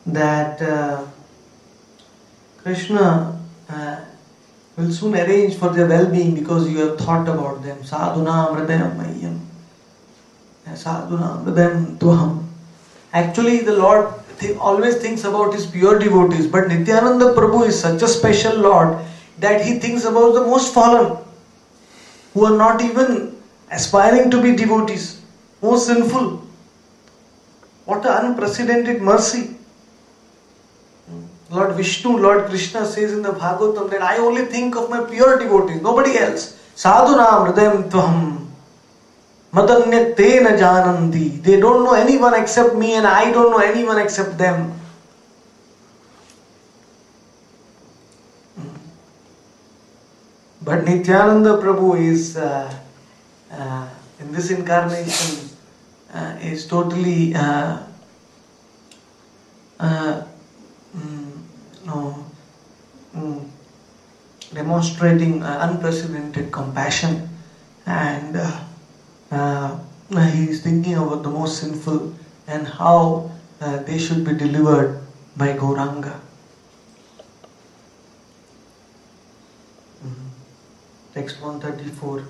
that Krishna will soon arrange for their well-being because you have thought about them. Sadhunam hridayam mayyam. Sadhunam hridayam tuham. Actually, the Lord always thinks about His pure devotees, but Nityananda Prabhu is such a special Lord that He thinks about the most fallen, who are not even aspiring to be devotees, most sinful. What an unprecedented mercy. Lord Vishnu, Lord Krishna says in the Bhagavatam that I only think of my pure devotees, nobody else. Sadhunam hridayam tvaham madanyate na jananti. They don't know anyone except me and I don't know anyone except them. But Nityananda Prabhu is in this incarnation is totally demonstrating unprecedented compassion, and he is thinking about the most sinful and how they should be delivered by Gauranga. Text 134.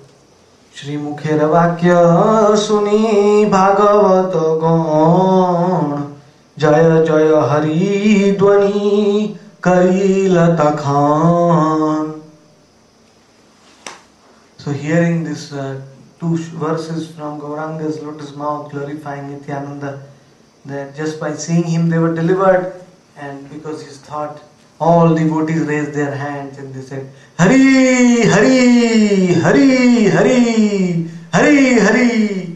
Shri Mukhera Vakya Suni Bhagavat Gaun Jaya Jaya Hari Dwani Kari Lata Khan. So hearing this two verses from Gauranga's lotus mouth glorifying Nityananda, that just by seeing him they were delivered, and because his thought, all devotees raised their hands and they said, Hari, Hari, Hari, Hari, Hari, Hari.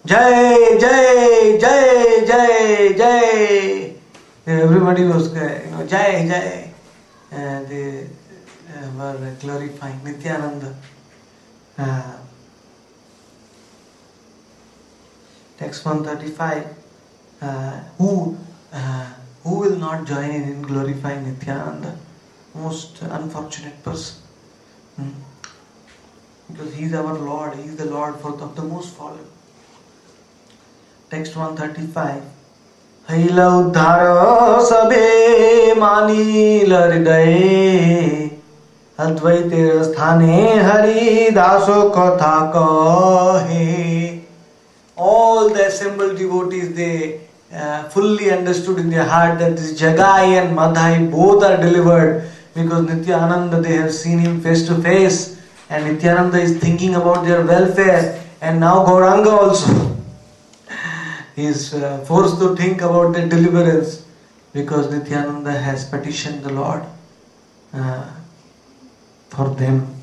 Jai, Jai, Jai, Jai, Jai. Everybody was, Jai, Jai. They were glorifying Nityananda. Text 135. Who will not join in glorifying Nityananda? Most unfortunate person. Because he is our Lord, he is the Lord of the most fallen. Text 135. Haila uddhara sabe manila hridaye Advaita sthane hari daso katha kahe. All the assembled devotees, they fully understood in their heart that this Jagai and Madhai both are delivered, because Nityananda, they have seen him face to face, and Nityananda is thinking about their welfare, and now Gauranga also is forced to think about their deliverance, because Nityananda has petitioned the Lord for them.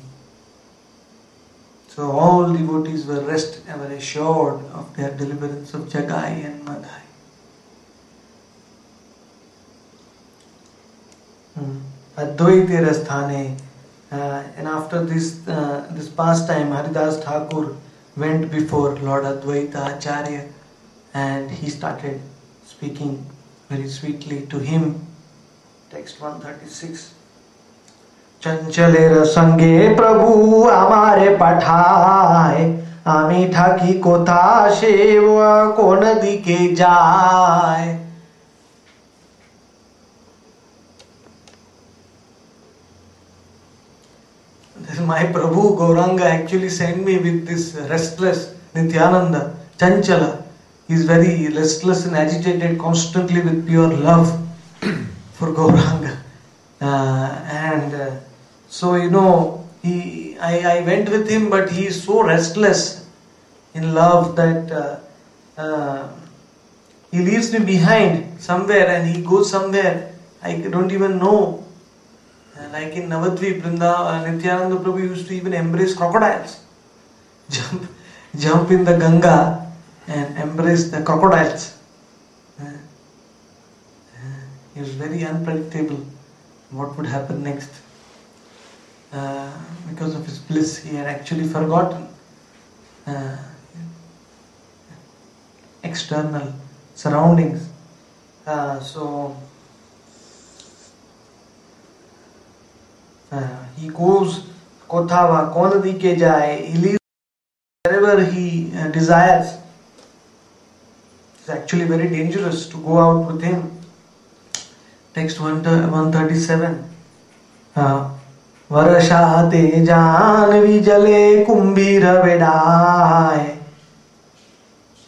So all devotees were assured of their deliverance of Jagai and Madhai. Advaita Rasthane, and after this pastime, Haridas Thakur went before Lord Advaita Acharya, and he started speaking very sweetly to him. Text 136. Chanchalera sange Prabhu amare pathaye ami thaki kotha seva kon dike jaye. My Prabhu Gauranga actually sent me with this restless Nityananda, Chanchala. He is very restless and agitated constantly with pure love for Gauranga. So I went with him, but he is so restless in love that he leaves me behind somewhere and he goes somewhere I don't even know. Like in Navadvip, Nityananda Prabhu used to even embrace crocodiles. Jump in the Ganga and embrace the crocodiles. He was very unpredictable. What would happen next? Because of his bliss, he had actually forgotten external surroundings. He goes Kothava, Konadike Jai, he lives wherever he desires. It's actually very dangerous to go out with him. Text 137. Varashate janvi jale kumbhira vedai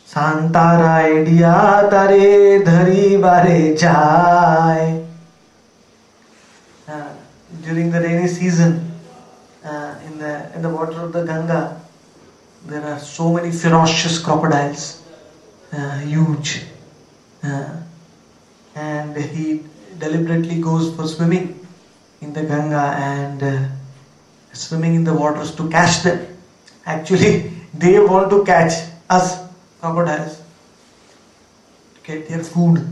Santara idia tare dhari bare jai. During the rainy season, in the water of the Ganga, there are so many ferocious crocodiles, huge, and he deliberately goes for swimming in the Ganga and swimming in the waters to catch them. Actually, they want to catch us, crocodiles, to get their food.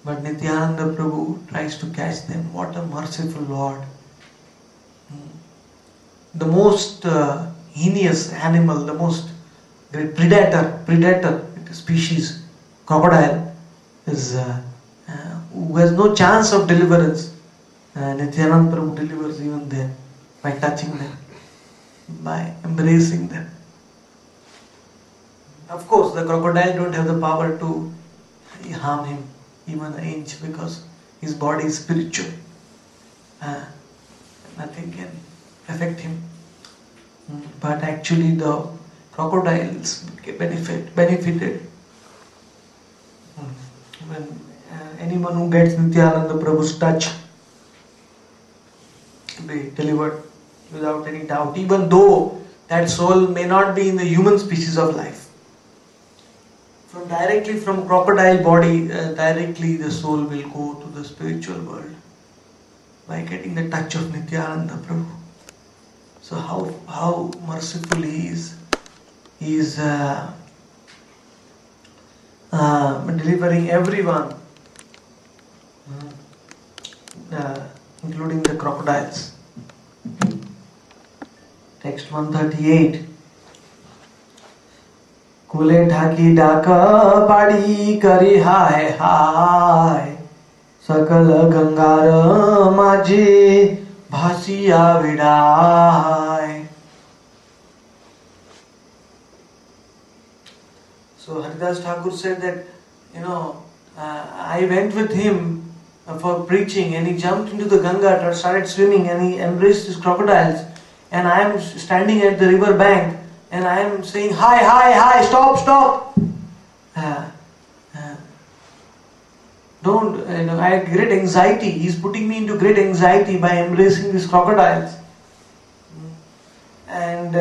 But Nityananda Prabhu tries to catch them. What a merciful Lord. The most heinous animal, the most great predator species, crocodile, is who has no chance of deliverance. Nityananda Prabhu delivers even them by touching them, by embracing them. Of course, the crocodile don't have the power to harm him even an inch because his body is spiritual. Nothing can affect him. But actually the crocodiles benefited. When anyone who gets Nityananda Prabhu's touch will be delivered without any doubt, even though that soul may not be in the human species of life. Directly from crocodile body, directly the soul will go to the spiritual world by getting the touch of Nityananda Prabhu. So how merciful he is. He is delivering everyone, including the crocodiles. Text 138. Kule dhaki daka padi kari hai hai Sakala gangara maji bhasiya vidai. So Haridas Thakur said that, I went with him for preaching and he jumped into the Ganga, started swimming and he embraced his crocodiles, and I am standing at the river bank and I am saying, hi, stop. Don't, I had great anxiety. He's putting me into great anxiety by embracing these crocodiles. And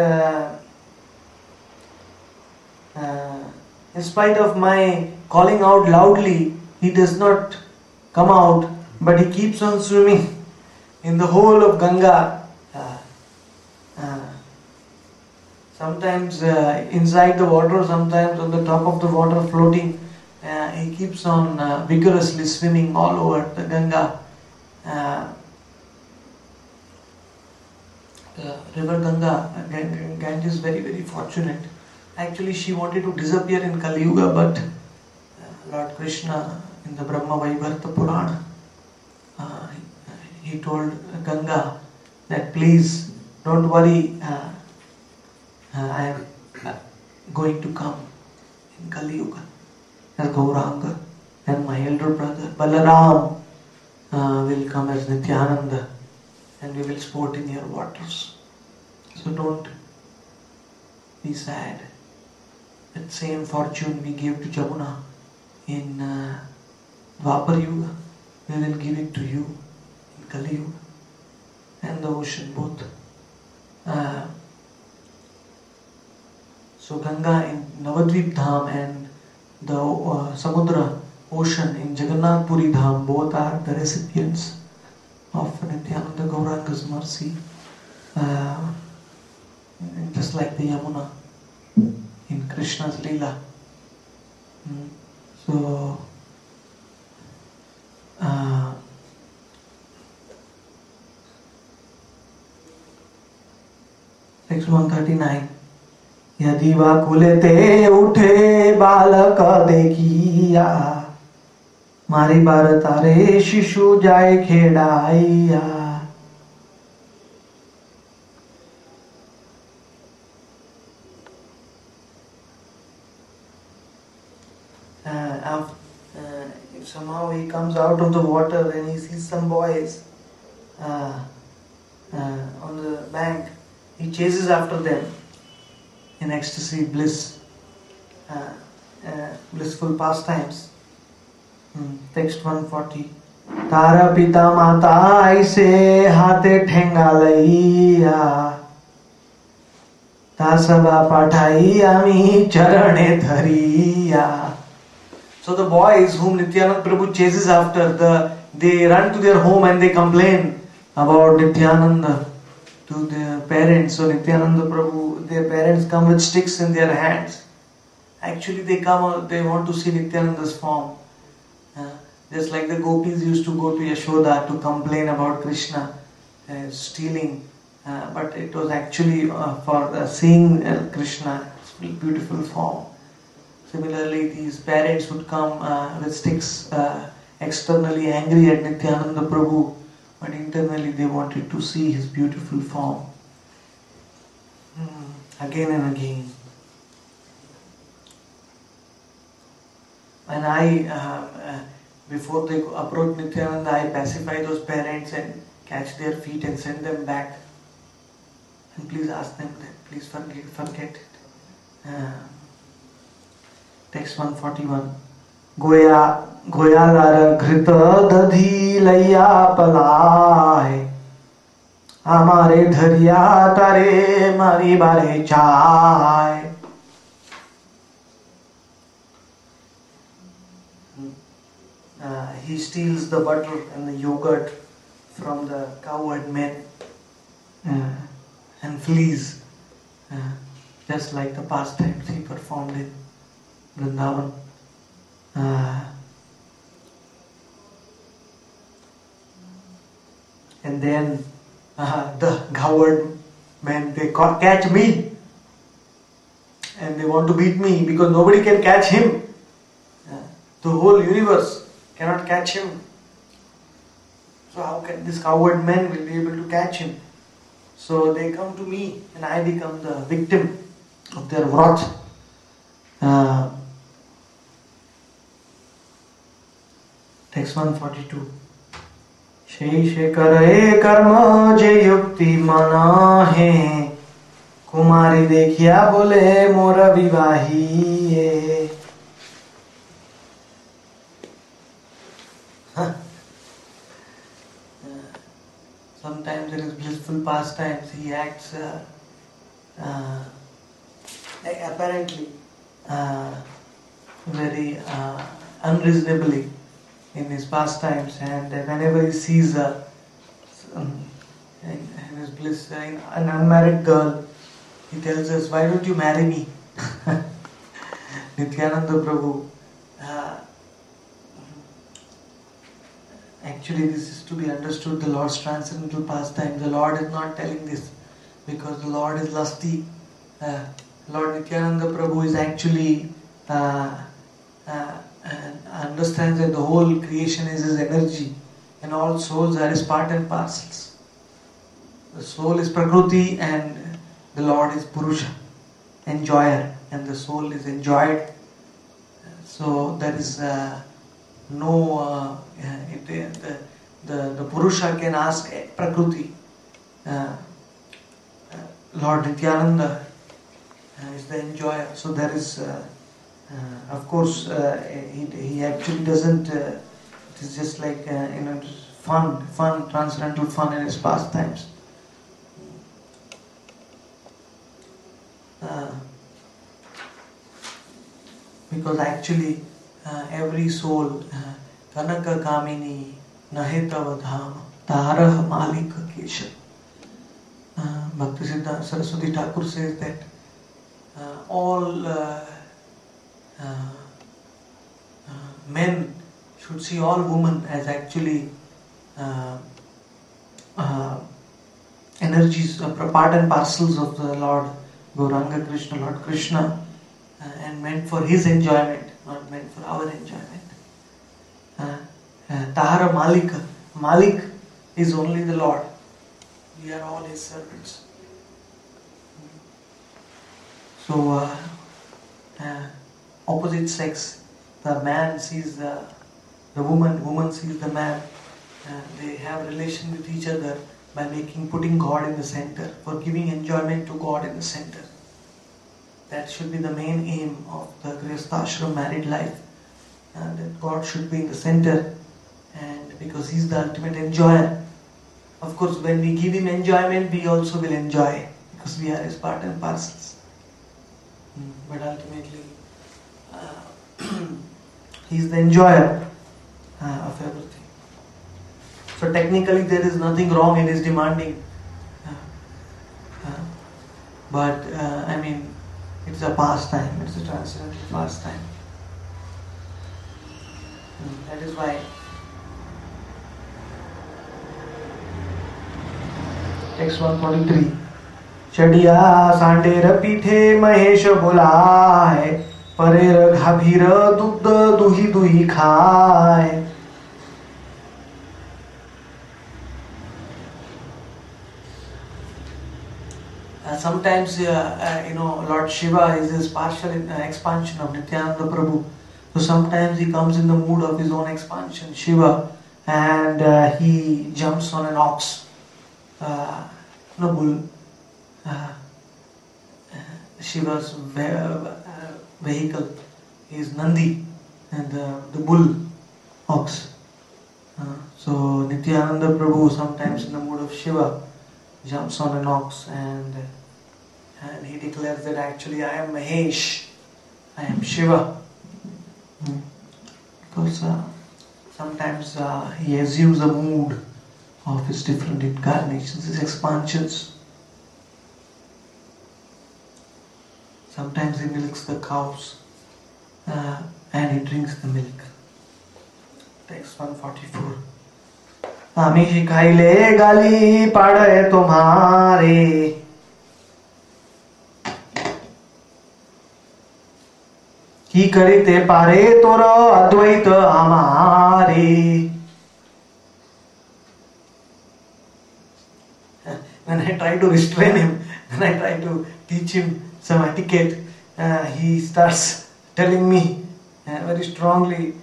in spite of my calling out loudly, he does not come out, but he keeps on swimming in the whole of Ganga. Sometimes inside the water, sometimes on the top of the water floating. He keeps on vigorously swimming all over the Ganga. The river Ganga, Ganges is very, very fortunate. Actually, she wanted to disappear in Kali Yuga, but Lord Krishna in the Brahma Vaivarta Purana, he told Ganga that please don't worry, I am going to come in Kali Yuga as Gauranga, and my elder brother Balaram will come as Nityananda, and we will sport in your waters. So don't be sad. That same fortune we gave to Jamuna in Dwapar Yuga, we will give it to you in Kali Yuga, and the ocean both. So Ganga in Navadvip Dham and the Samudra ocean in Jagannath Puri Dham, both are the recipients of Nityananda Gauranga's mercy, just like the Yamuna in Krishna's Leela. So text 139. यदि वा कुलेते उठे बालक देखिया मारी बार तारे शिशु जाए खेड़ाइया. somehow he comes out of the water and he sees some boys on the bank. He chases after them in ecstasy, bliss, blissful pastimes. Text 140. Tara pita mata aise hate thenga laiya tasaba pathai ami charane dhariya. So the boys whom Nityananda Prabhu chases after, they run to their home and they complain about Nityananda to their parents. So Nityananda Prabhu, their parents come with sticks in their hands. Actually they want to see Nityananda's form. Just like the gopis used to go to Yashoda to complain about Krishna stealing. But it was actually for seeing Krishna's beautiful form. Similarly, these parents would come with sticks, externally angry at Nityananda Prabhu, but internally they wanted to see his beautiful form. Again and again. And before they approach Nityananda, I pacify those parents and catch their feet and send them back. And please ask them that, please forget it. Text 141. Goyalar grita dadhi laya palai amare dhariya tare mari bare chai. He steals the butter and the yogurt from the cowherd men and flees, just like the pastimes he performed in Vrindavan. And then the cowherd men, they catch me and they want to beat me because nobody can catch him. The whole universe cannot catch him. So how can this cowherd men will be able to catch him? So they come to me and I become the victim of their wrath. Text 142. Sheishe kare karma je yukti mana hai Kumari dekhiya bole mora vivahi hai. Sometimes in his blissful pastimes he acts apparently very unreasonably in his pastimes, and whenever he sees in his bliss an unmarried girl, he tells us, "Why don't you marry me?" Nityananda Prabhu. Actually, this is to be understood, the Lord's transcendental pastime. The Lord is not telling this because the Lord is lusty. Lord Nityananda Prabhu is actually understands that the whole creation is his energy and all souls are his part and parcels. The soul is Prakriti and the Lord is Purusha, enjoyer, and the soul is enjoyed. So there is no the Purusha can ask Prakriti. Lord Nityananda is the enjoyer. So there is of course he actually doesn't it is just like fun transcendental fun in his pastimes. Because actually every soul Kanaka Kamini Nahitava Dham Tarah Malika Kesha. Bhaktiratna Saraswati Thakur says that all men should see all women as actually energies, part and parcels of the Lord Gauranga Krishna, Lord Krishna, and meant for his enjoyment, not meant for our enjoyment. Tahara Malika. Malik is only the Lord. We are all his servants. So, opposite sex, the man sees the the woman sees the man. They have relation with each other by putting God in the center, for giving enjoyment to God in the center. That should be the main aim of the Grihastha married life. That God should be in the center, and because He is the ultimate enjoyer. Of course, when we give Him enjoyment, we also will enjoy, because we are His part and parcels. But ultimately, He is the enjoyer of everything. So technically there is nothing wrong in His demanding. But it's a pastime, it's a transcendental pastime. That is why text 143. Chadiya Sandera Pithe Mahesh Bolai Parer Ghabhira Dugda Duhi Duhi Khai. Sometimes, Lord Shiva is this partial expansion of Nityananda Prabhu. So sometimes he comes in the mood of his own expansion, Shiva, and he jumps on an ox, bull. Shiva's vehicle is Nandi, and the bull, ox. So Nityananda Prabhu, sometimes in the mood of Shiva, jumps on an ox and he declares that actually I am Mahesh, I am Shiva. Because sometimes he assumes the mood of his different incarnations, his expansions. Sometimes he milks the cows and he drinks the milk. Text 144. आमी शिखाइले गाली पाड़े तुम्हारे की करिते पारे तोर अद्वैत हमारे. When I try to restrain him, when I try to teach him some etiquette, he starts telling me very strongly,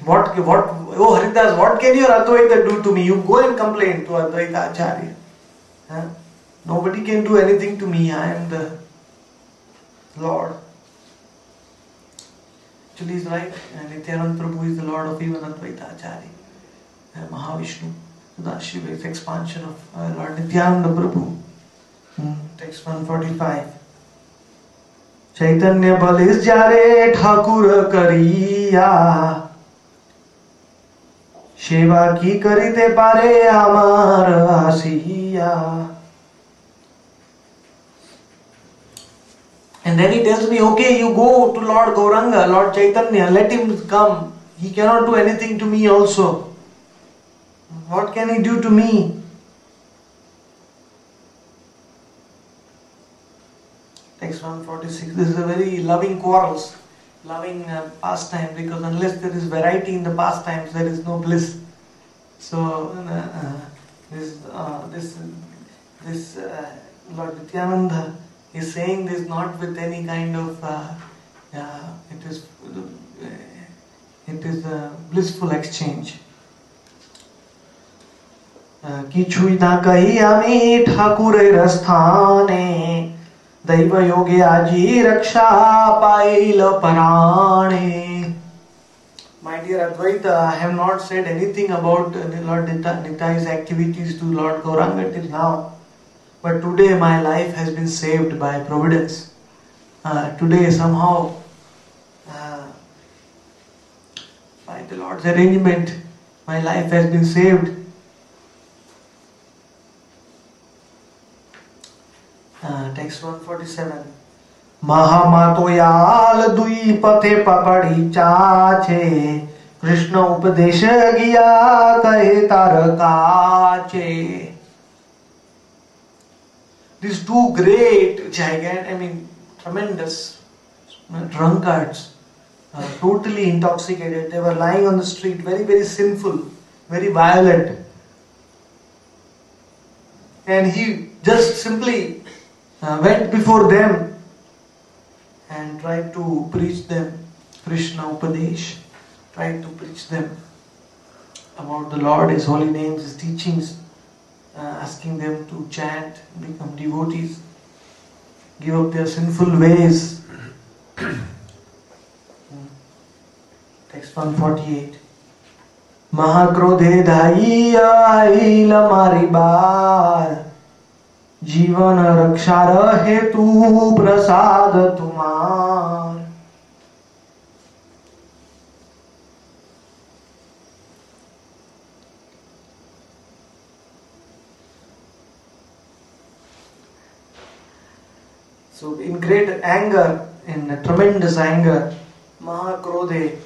oh Haridas, what can your Advaita do to me? You go and complain to Advaita Acharya. Nobody can do anything to me. I am the Lord. Actually, he's right. Nityananda Prabhu is the Lord of even Advaita Acharya. Mahavishnu, Sadashiva is expansion of Lord Nityananda Prabhu. Text 145. Chaitanya balis jare Thakur kariya Sheva ki karite pare amar asiya. And then he tells me, okay, you go to Lord Gauranga, Lord Chaitanya, let him come. He cannot do anything to me also. What can he do to me? Text 146. This is a very loving quarrels, loving pastime, because unless there is variety in the pastimes, there is no bliss. So this Lord Nityananda is saying this not with any kind of it is a blissful exchange. Kichhui na kahi ami Thakurer sthane Daiva yoge aji raksha pail parane. My dear Advaita, I have not said anything about Lord Nitai's activities to Lord Gauranga till now. But today my life has been saved by providence. Today somehow, by the Lord's arrangement, my life has been saved. Text 147. Mahamatoyal dui pathe papadi chache Krishna upadesha giya kahe tarakache. These two great, tremendous drunkards, totally intoxicated. They were lying on the street, very, very sinful, very violent. And he just simply went before them and tried to preach them Krishna Upadesh, tried to preach them about the Lord, His holy names, His teachings, asking them to chant, become devotees, give up their sinful ways. Text 148. Mahakrodhe dhaiya aila mari baar जीवन रक्षार हेतु प्रसाद तुम्हार. So in great anger, in tremendous anger, Mahakrodhe,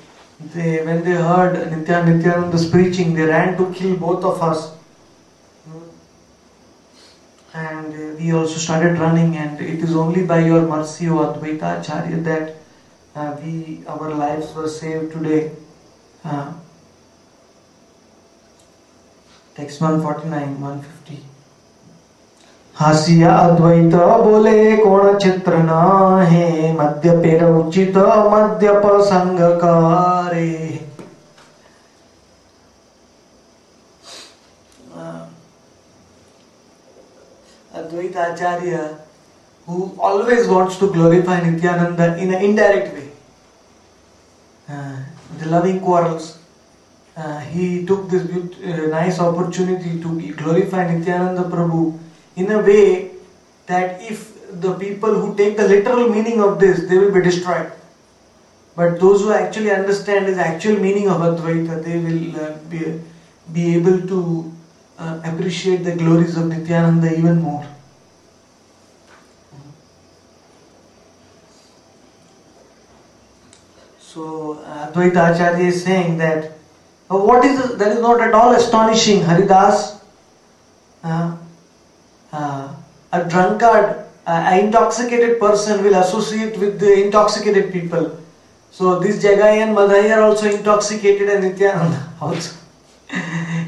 when they heard Nityananda's preaching, they ran to kill both of us. And we also started running, and it is only by your mercy, O Advaita Acharya, that our lives were saved today. Text 149, 150. हासिया अद्वैत बोले कोण चित्र न है मध्य पेर उचित मध्य प्रसंग करे. Advaita Acharya, who always wants to glorify Nityananda in an indirect way, the loving quarrels, he took this nice opportunity to glorify Nityananda Prabhu in a way that if the people who take the literal meaning of this, they will be destroyed. But those who actually understand the actual meaning of Advaita, they will be able to appreciate the glories of Nityananda even more. So Advaita Acharya is saying that what is this? That is not at all astonishing, Haridas. A drunkard, an intoxicated person will associate with the intoxicated people. So this Jagai and Madhai are also intoxicated, and Nityananda also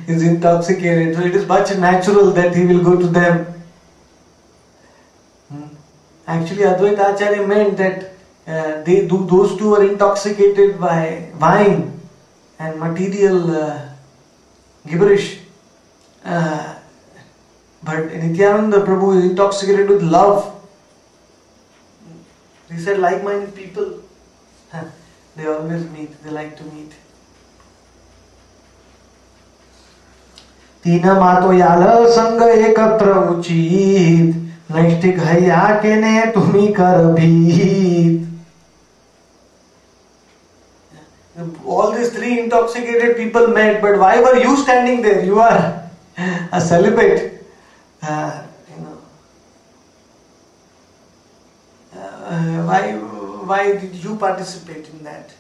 is intoxicated. So it is much natural that he will go to them. Actually, Advaita Acharya meant that those two are intoxicated by wine and material gibberish. But Nityananda Prabhu is intoxicated with love. He said like-minded people, they always meet, they like to meet. तीन मातो याल संग एकत्र उचित नैष्ठिक हैया के ने तुम्ही कर भीत. All these three intoxicated people met, but why were you standing there? You are a celibate. Why did you participate in that?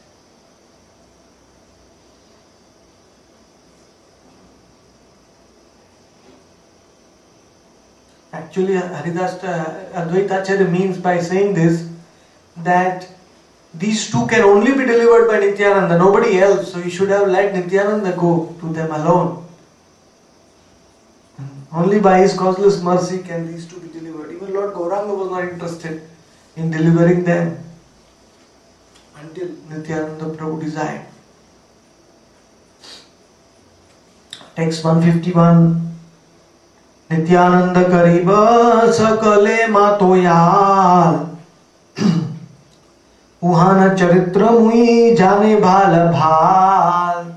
Actually, Haridas Advaita Acharya means by saying this that these two can only be delivered by Nityananda, nobody else. So you should have let Nityananda go to them alone. Only by his causeless mercy can these two be delivered. Even Lord Gauranga was not interested in delivering them until Nityananda Prabhu desired. Text 151. Nityananda kariba sakale matoyal uhana charitra mui jane bhal bhal.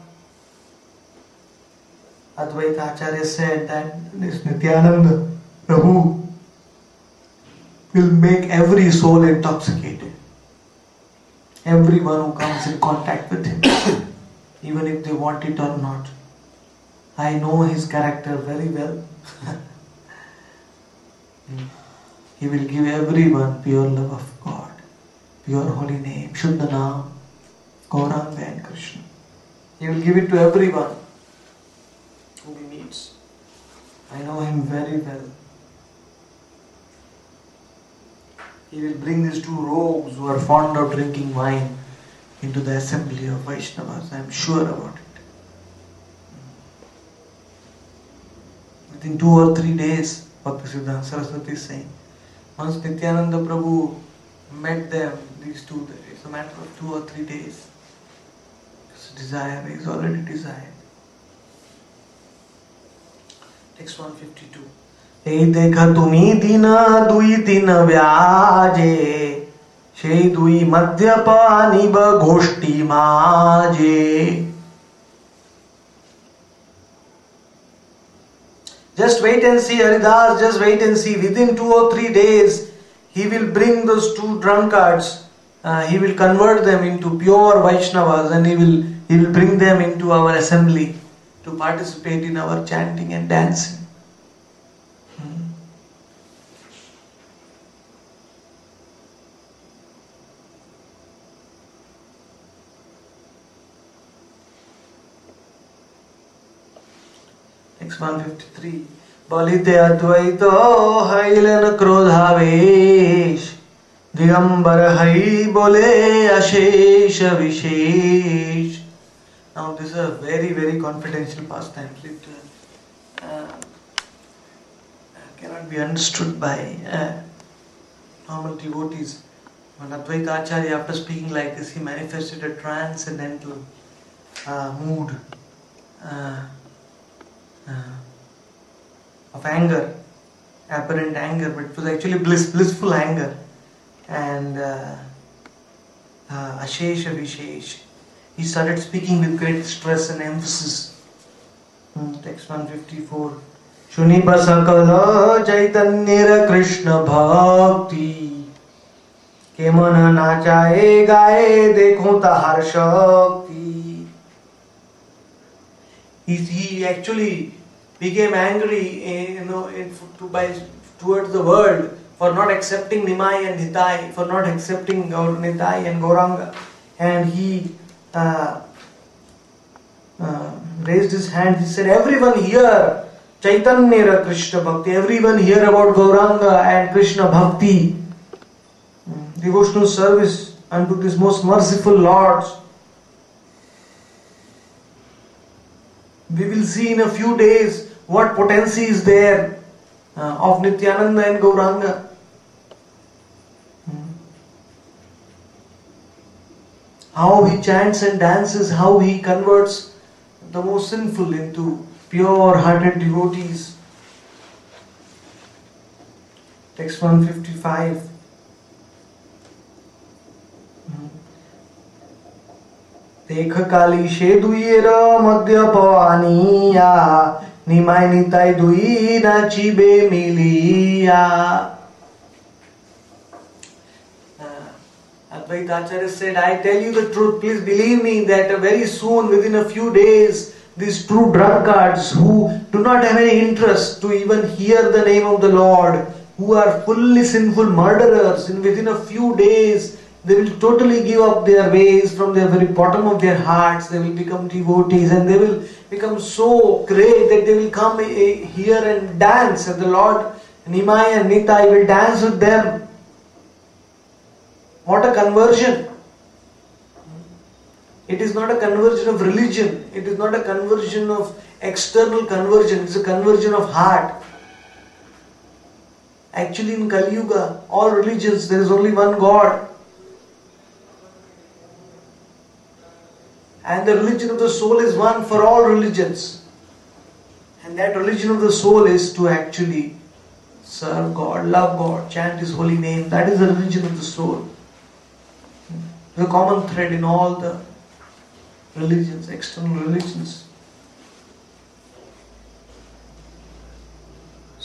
Advaita Acharya said that this Nityananda Prabhu will make every soul intoxicated. Everyone who comes in contact with him, even if they want it or not. I know his character very well. He will give everyone pure love of God, pure holy name, Shuddha Naam, Gauranga and Krishna. He will give it to everyone who he meets. I know him very well. He will bring these two rogues who are fond of drinking wine into the assembly of Vaishnavas. I am sure about it. Within 2 or 3 days, Bhaktisiddhanta Saraswati is saying, once Nityananda Prabhu met them, these two, It's a matter of 2 or 3 days. Because desire is already desired. Text 152. এই দেখা তুমি দিন দুই দিন ব্যাজে সেই দুই মদ্যপানিব গোষ্ঠী মাঝে. Just wait and see, Haridas, just wait and see. Within 2 or 3 days, he will bring those 2 drunkards. He will convert them into pure Vaishnavas, and he will bring them into our assembly to participate in our chanting and dancing. Next 153. Balite Advaita Hailan Krodhavesh Digambar Hai Bole Ashesha Vishesh. Now this is a very, very confidential pastime. Cannot be understood by normal devotees. When Advaita Acharya, after speaking like this, he manifested a transcendental mood of anger, apparent anger, but it was actually blissful anger, and Ashesha Vishesh. He started speaking with great stress and emphasis. Text 154. Shuniba sakala Chaitanya Krishna Bhakti Kemana nachaye gaye dekho tahar shakti. He actually became angry, towards the world for not accepting Nimai and Nitai, for not accepting Nitai and Gauranga, and he raised his hand. He said, "Everyone here, Chaitanya Krishna Bhakti. Everyone hear about Gauranga and Krishna Bhakti, devotional service unto this most merciful Lord. We will see in a few days what potency is there of Nityananda and Gauranga. How he chants and dances, how he converts the most sinful into pure-hearted devotees." Text 155. देख काली शे दुईर मद्यपानिया निमाय निताय दुई नाचिबे मिलिया. Advaita Acharya said, "I tell you the truth, please believe me that very soon, within a few days, these 2 drunkards who do not have any interest to even hear the name of the Lord, who are fully sinful murderers, and within a few days they will totally give up their ways from the very bottom of their hearts. They will become devotees, and they will become so great that they will come here and dance, and the Lord Nimai and Nitai will dance with them." What a conversion! It is not a conversion of religion. It is not a conversion of external conversion. It is a conversion of heart. Actually, in Kali Yuga, all religions, there is only one God. And the religion of the soul is one for all religions. And that religion of the soul is to actually serve God, love God, chant His holy name. That is the religion of the soul. The common thread in all the religions, external religions.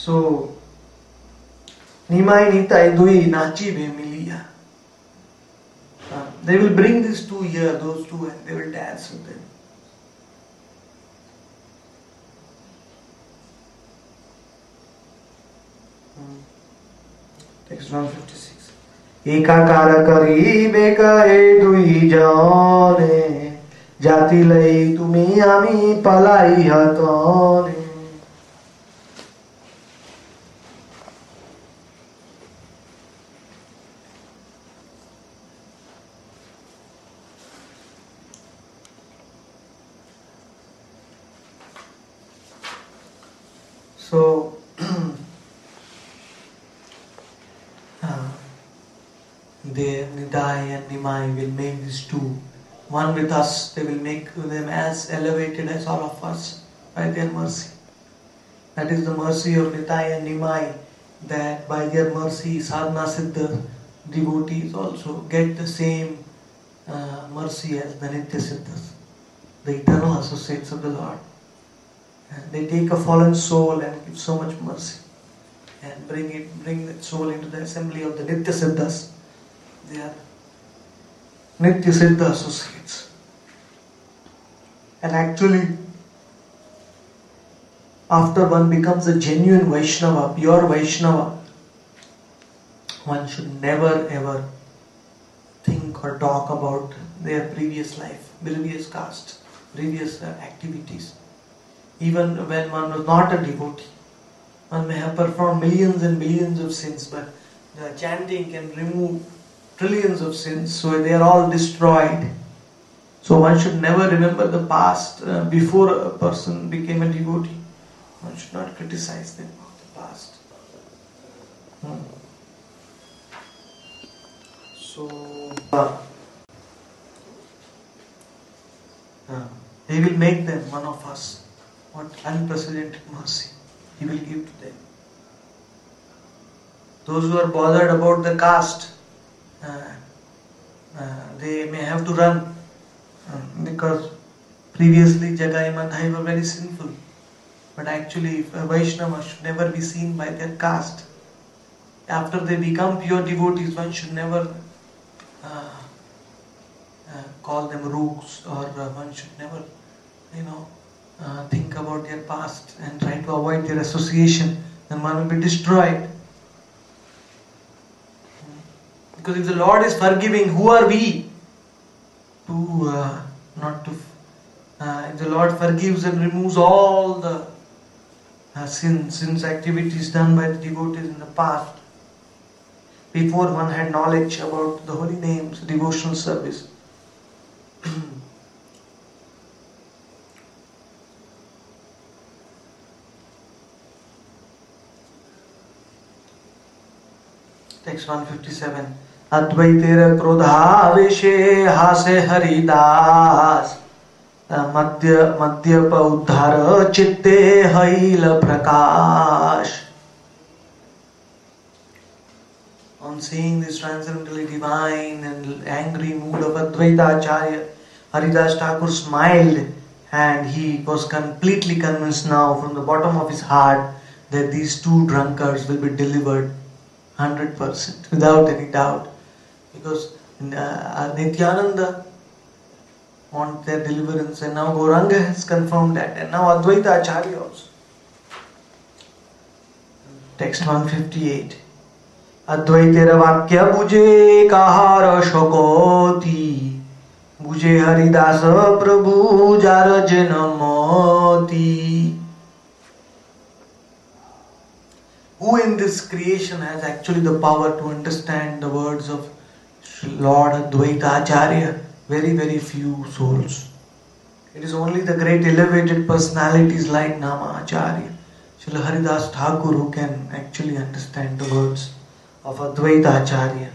So, Nimai Nitai Dui Nachibe Miliya. They will bring these 2 here, those 2, and they will dance with them. Text 156. एकाकार करिबे कहे दुई जने जाति लई तुमी आमी पलाई हतने. So Nidai and Nimai will make these two one with us. They will make them as elevated as all of us by their mercy. That is the mercy of Nitai and Nimai, that by their mercy sadhana siddha devotees also get the same mercy as the Nitya Siddhas, the eternal associates of the Lord. And they take a fallen soul and give so much mercy and bring that soul into the assembly of the Nitya Siddhas. They are Nitya Siddha associates. And actually, after one becomes a genuine Vaishnava, pure Vaishnava, one should never ever think or talk about their previous life, previous caste, previous activities. Even when one was not a devotee, one may have performed millions and millions of sins, but the chanting can remove trillions of sins, so they are all destroyed. So one should never remember the past before a person became a devotee. One should not criticize them about the past. So He will make them one of us. What unprecedented mercy He will give to them. Those who are bothered about the caste, they may have to run because previously Jagai Madhai were very sinful. But actually, a Vaishnava should never be seen by their caste. After they become pure devotees, one should never call them rooks, or one should never, think about their past and try to avoid their association. Then one will be destroyed. Because if the Lord is forgiving, who are we to not to? If the Lord forgives and removes all the sins activities done by the devotees in the past, before one had knowledge about the holy names, devotional service. Text 157. Advaitera krodhaveshe hase haridas madhyapa uddhara chitte haila prakash. On seeing this transcendently divine and angry mood of Advaita Acharya, Haridas Thakur smiled, and he was completely convinced now from the bottom of his heart that these two drunkards will be delivered 100% without any doubt. Because Nityananda want their deliverance, and now Gauranga has confirmed that, and now Advaita Acharya also. Text 158. Advaitera vakya buje kahara shokoti buje haridasa prabhu jara janamoti. Who in this creation has actually the power to understand the words of Lord Advaita Acharya? Very, very few souls. It is only the great elevated personalities like Nama Acharya, Srila Haridas Thakur, who can actually understand the words of Advaita Acharya.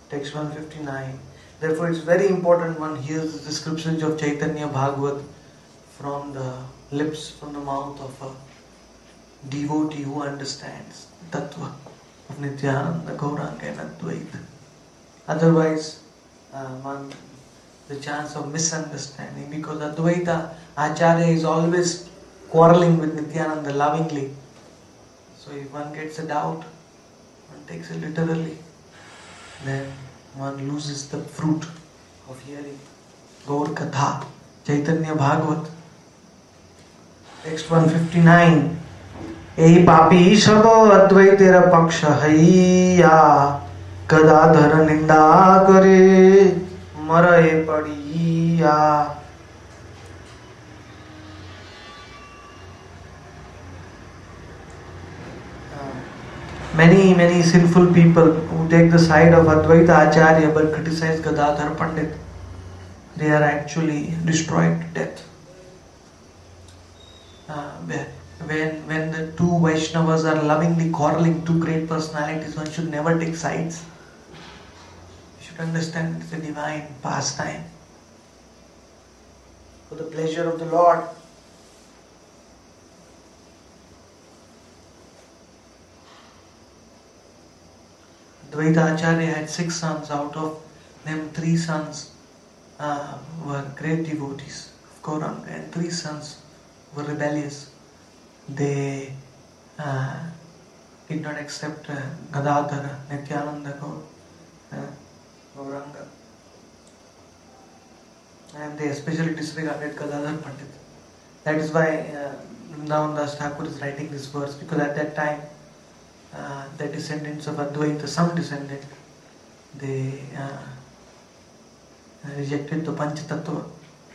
Text 159. Therefore, it's very important one hears the descriptions of Chaitanya Bhagvat from the lips, from the mouth of a devotee who understands the Tattva of Nityananda, Gauranga and Advaita. Otherwise, the chance of misunderstanding, because Advaita Acharya is always quarreling with Nityananda lovingly. So if one gets a doubt, one takes it literally, then one loses the fruit of hearing Gaur Katha, Chaitanya Bhagvat. Text 159. Ei papi sab Advaitera paksha haiya Gadadhara ninda kare maraye padiya. Many sinful people who take the side of Advaita Acharya but criticize Gadadhar Pandit, they are actually destroyed to death. When the two Vaishnavas are lovingly quarreling, two great personalities, one should never take sides. should understand it's a divine pastime for the pleasure of the Lord. Advaita Acharya had 6 sons, out of them 3 sons were great devotees of Gauranga and 3 sons were rebellious. They did not accept Gadadhara, Nityananda Gauranga, and they especially disregarded Gadadhar Pandit. That is why Vrindavan Das Thakur is writing this verse, because at that time the descendants of Advaita, some descendant, they rejected the Panch Tattva,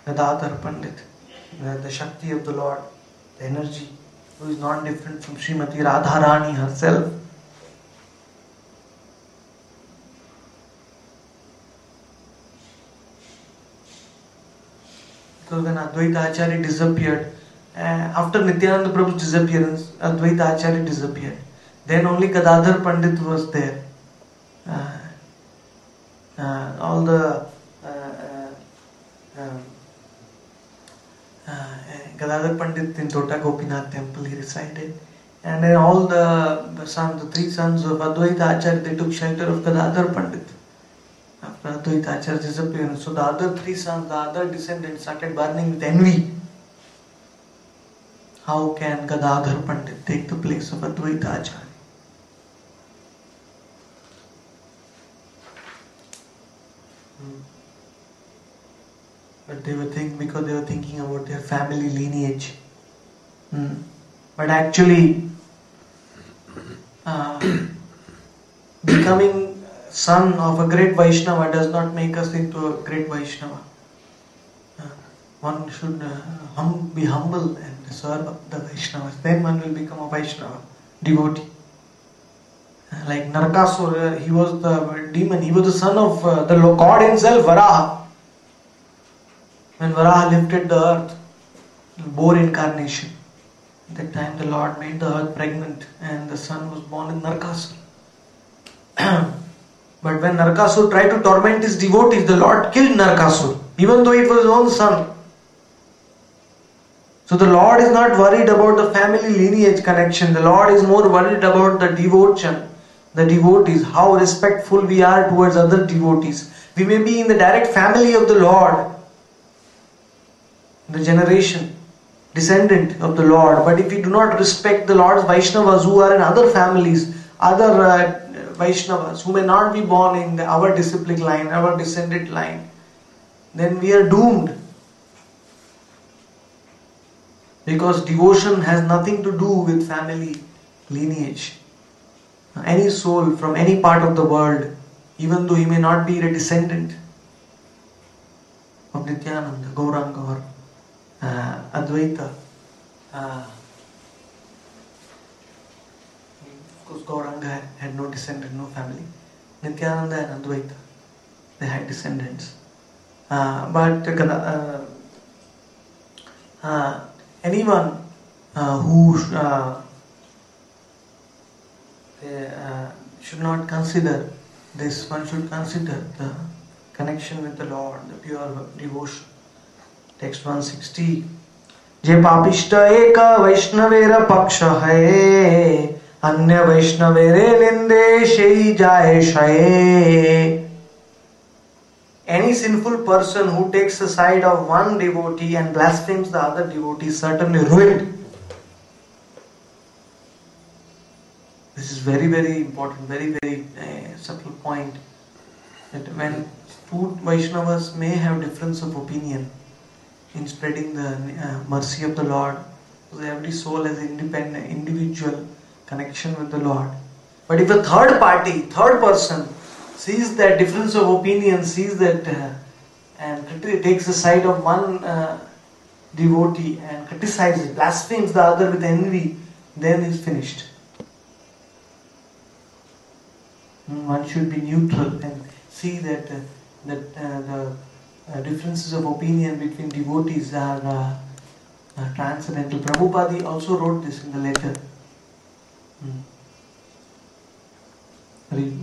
Gadadhar Pandit, the Shakti of the Lord, the energy, who is not different from Srimati Radharani herself. Because when Advaita Acharya disappeared, after Nityananda Prabhu's disappearance, Advaita Acharya disappeared. Then only Gadadhar Pandit was there. All the Gadadhar Pandit in Tota Gopinath temple he resided, and then all the 3 sons of Advaita Acharya, they took shelter of Gadadhar Pandit after Advaita Acharya's disappearance. So the other 3 sons, the other descendants, started burning with envy. How can Gadadhar Pandit take the place of Advaita Acharya? But they were because they were thinking about their family lineage. But actually, becoming son of a great Vaishnava does not make us into a great Vaishnava. One should be humble and serve the Vaishnavas. Then one will become a Vaishnava, devotee. Like Narakasura, he was the demon. He was the son of the God himself, Varaha. When Varaha lifted the earth, boar incarnation, at that time the Lord made the earth pregnant and the son was born in Narakasura. But when Narakasura tried to torment his devotees, the Lord killed Narakasura, even though it was his own son. So the Lord is not worried about the family lineage connection. The Lord is more worried about the devotion, the devotees, how respectful we are towards other devotees. We may be in the direct family of the Lord, the generation, descendant of the Lord, but if we do not respect the Lord's Vaishnavas who are in other families, other Vaishnavas who may not be born in our disciplic line, our descendant line, then we are doomed. Because devotion has nothing to do with family lineage. Any soul from any part of the world, even though he may not be a descendant of Nityananda, Gauranga or Advaita. Of course, Gauranga had no descendant, no family. Nityananda and Advaita, they had descendants. But anyone who should not consider this, one should consider the connection with the Lord, the pure devotion. Text 160. Je papishta eka vaishnavera paksha hai, anya vaishnavere ninde shei jaye shaye. Any sinful person who takes the side of one devotee and blasphemes the other devotee is certainly ruined. This is very, very important, very, very subtle point. That when two Vaishnavas may have difference of opinion in spreading the mercy of the Lord, because every soul has independent, individual connection with the Lord. But if a third party, third person, sees that difference of opinion, sees that and takes the side of one devotee and criticizes, blasphemes the other with envy, then is finished. One should be neutral and see that the differences of opinion between devotees are transcendental. Prabhupada also wrote this in the letter. Read.